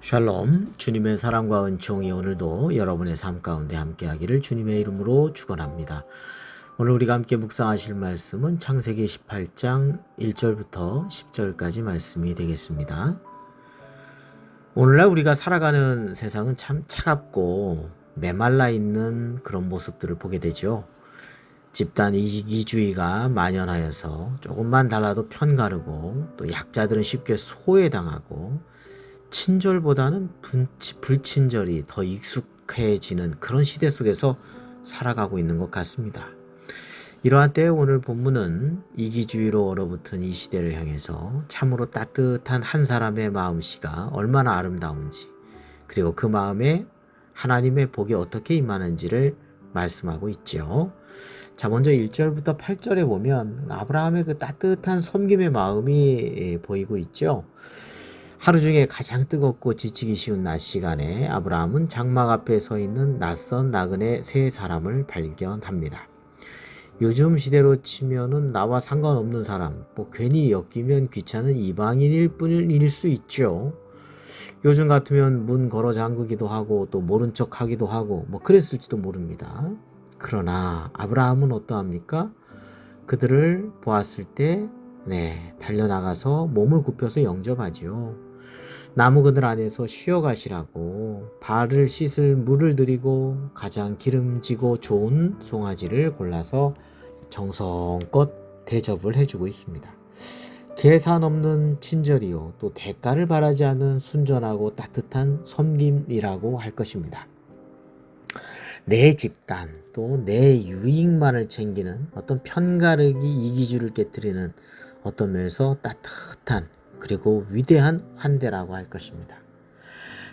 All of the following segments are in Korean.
샬롬, 주님의 사랑과 은총이 오늘도 여러분의 삶 가운데 함께하기를 주님의 이름으로 축원합니다. 오늘 우리가 함께 묵상하실 말씀은 창세기 18장 1절부터 10절까지 말씀이 되겠습니다. 오늘날 우리가 살아가는 세상은 참 차갑고 메말라 있는 그런 모습들을 보게 되죠. 집단 이기주의가 만연하여서 조금만 달라도 편가르고 또 약자들은 쉽게 소외당하고 친절보다는 불친절이 더 익숙해지는 그런 시대 속에서 살아가고 있는 것 같습니다. 이러한 때에 오늘 본문은 이기주의로 얼어붙은 이 시대를 향해서 참으로 따뜻한 한 사람의 마음씨가 얼마나 아름다운지, 그리고 그 마음에 하나님의 복이 어떻게 임하는지를 말씀하고 있죠. 자, 먼저 1절부터 8절에 보면 아브라함의 그 따뜻한 섬김의 마음이 보이고 있죠. 하루 중에 가장 뜨겁고 지치기 쉬운 낮 시간에 아브라함은 장막 앞에 서 있는 낯선 나그네 세 사람을 발견합니다. 요즘 시대로 치면은 나와 상관없는 사람, 괜히 엮이면 귀찮은 이방인일 뿐일 수 있죠. 요즘 같으면 문 걸어 잠그기도 하고 또 모른 척 하기도 하고 그랬을지도 모릅니다. 그러나 아브라함은 어떠합니까? 그들을 보았을 때 달려나가서 몸을 굽혀서 영접하지요. 나무 그늘 안에서 쉬어가시라고 발을 씻을 물을 드리고 가장 기름지고 좋은 송아지를 골라서 정성껏 대접을 해주고 있습니다. 계산 없는 친절이요, 또 대가를 바라지 않는 순전하고 따뜻한 섬김이라고 할 것입니다. 내 집단 또 내 유익만을 챙기는 어떤 편가르기 이기주의를 깨뜨리는 어떤 면에서 따뜻한 그리고 위대한 환대라고 할 것입니다.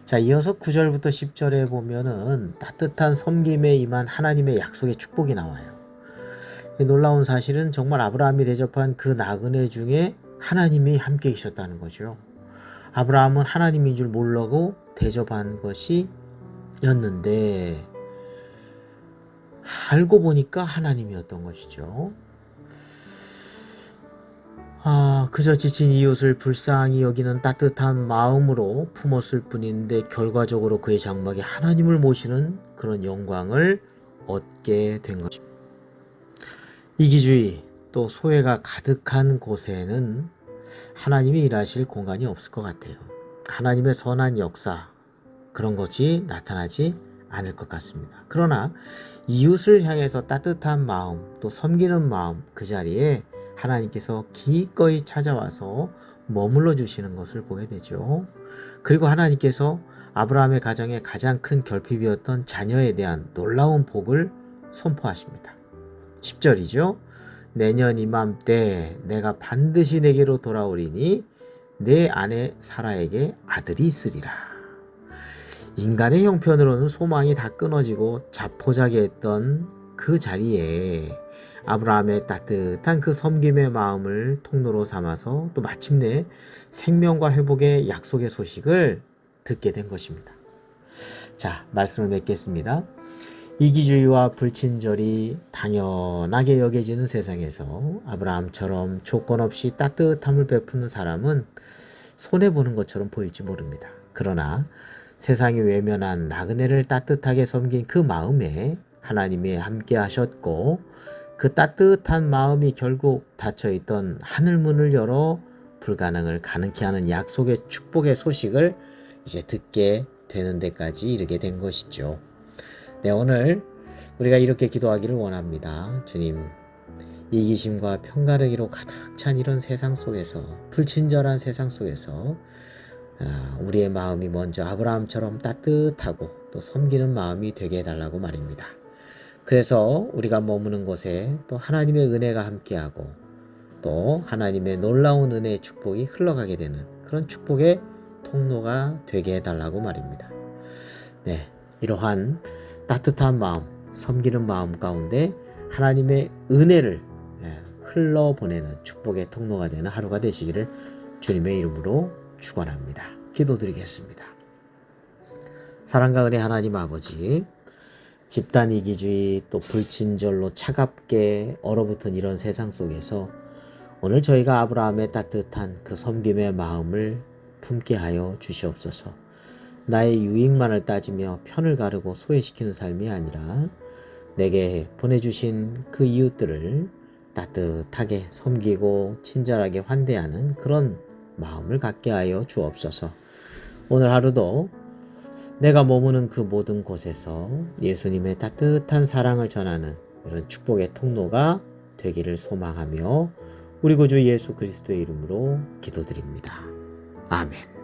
자, 이어서 9절부터 10절에 보면은 따뜻한 섬김에 임한 하나님의 약속의 축복이 나와요. 놀라운 사실은 정말 아브라함이 대접한 그 나그네 중에 하나님이 함께 계셨다는 거죠. 아브라함은 하나님인 줄 모르고 대접한 것이 였는데 알고 보니까 하나님이었던 것이죠. 그저 지친 이웃을 불쌍히 여기는 따뜻한 마음으로 품었을 뿐인데 결과적으로 그의 장막에 하나님을 모시는 그런 영광을 얻게 된 것입니다. 이기주의 또 소외가 가득한 곳에는 하나님이 일하실 공간이 없을 것 같아요. 하나님의 선한 역사, 그런 것이 나타나지 않을 것 같습니다. 그러나 이웃을 향해서 따뜻한 마음, 또 섬기는 마음, 그 자리에 하나님께서 기꺼이 찾아와서 머물러 주시는 것을 보게 되죠. 그리고 하나님께서 아브라함의 가정의 가장 큰 결핍이었던 자녀에 대한 놀라운 복을 선포하십니다. 10절이죠. 내년 이맘때 내가 반드시 내게로 돌아오리니 내 아내 사라에게 아들이 있으리라. 인간의 형편으로는 소망이 다 끊어지고 자포자기했던 그 자리에 아브라함의 따뜻한 그 섬김의 마음을 통로로 삼아서 또 마침내 생명과 회복의 약속의 소식을 듣게 된 것입니다. 자, 말씀을 맺겠습니다. 이기주의와 불친절이 당연하게 여겨지는 세상에서 아브라함처럼 조건 없이 따뜻함을 베푸는 사람은 손해보는 것처럼 보일지 모릅니다. 그러나 세상이 외면한 나그네를 따뜻하게 섬긴 그 마음에 하나님이 함께 하셨고, 그 따뜻한 마음이 결국 닫혀있던 하늘문을 열어 불가능을 가능케 하는 약속의 축복의 소식을 이제 듣게 되는 데까지 이르게 된 것이죠. 오늘 우리가 이렇게 기도하기를 원합니다. 주님, 이기심과 편가르기로 가득 찬 이런 세상 속에서, 불친절한 세상 속에서 우리의 마음이 먼저 아브라함처럼 따뜻하고 또 섬기는 마음이 되게 해달라고 말입니다. 그래서 우리가 머무는 곳에 또 하나님의 은혜가 함께하고 또 하나님의 놀라운 은혜의 축복이 흘러가게 되는 그런 축복의 통로가 되게 해달라고 말입니다. 이러한 따뜻한 마음, 섬기는 마음 가운데 하나님의 은혜를 흘러보내는 축복의 통로가 되는 하루가 되시기를 주님의 이름으로 축원합니다. 기도드리겠습니다. 사랑과 은혜 하나님 아버지, 집단 이기주의 또 불친절로 차갑게 얼어붙은 이런 세상 속에서 오늘 저희가 아브라함의 따뜻한 그 섬김의 마음을 품게 하여 주시옵소서. 나의 유익만을 따지며 편을 가르고 소외시키는 삶이 아니라 내게 보내주신 그 이웃들을 따뜻하게 섬기고 친절하게 환대하는 그런 마음을 갖게 하여 주옵소서. 오늘 하루도 내가 머무는 그 모든 곳에서 예수님의 따뜻한 사랑을 전하는 이런 축복의 통로가 되기를 소망하며 우리 구주 예수 그리스도의 이름으로 기도드립니다. 아멘.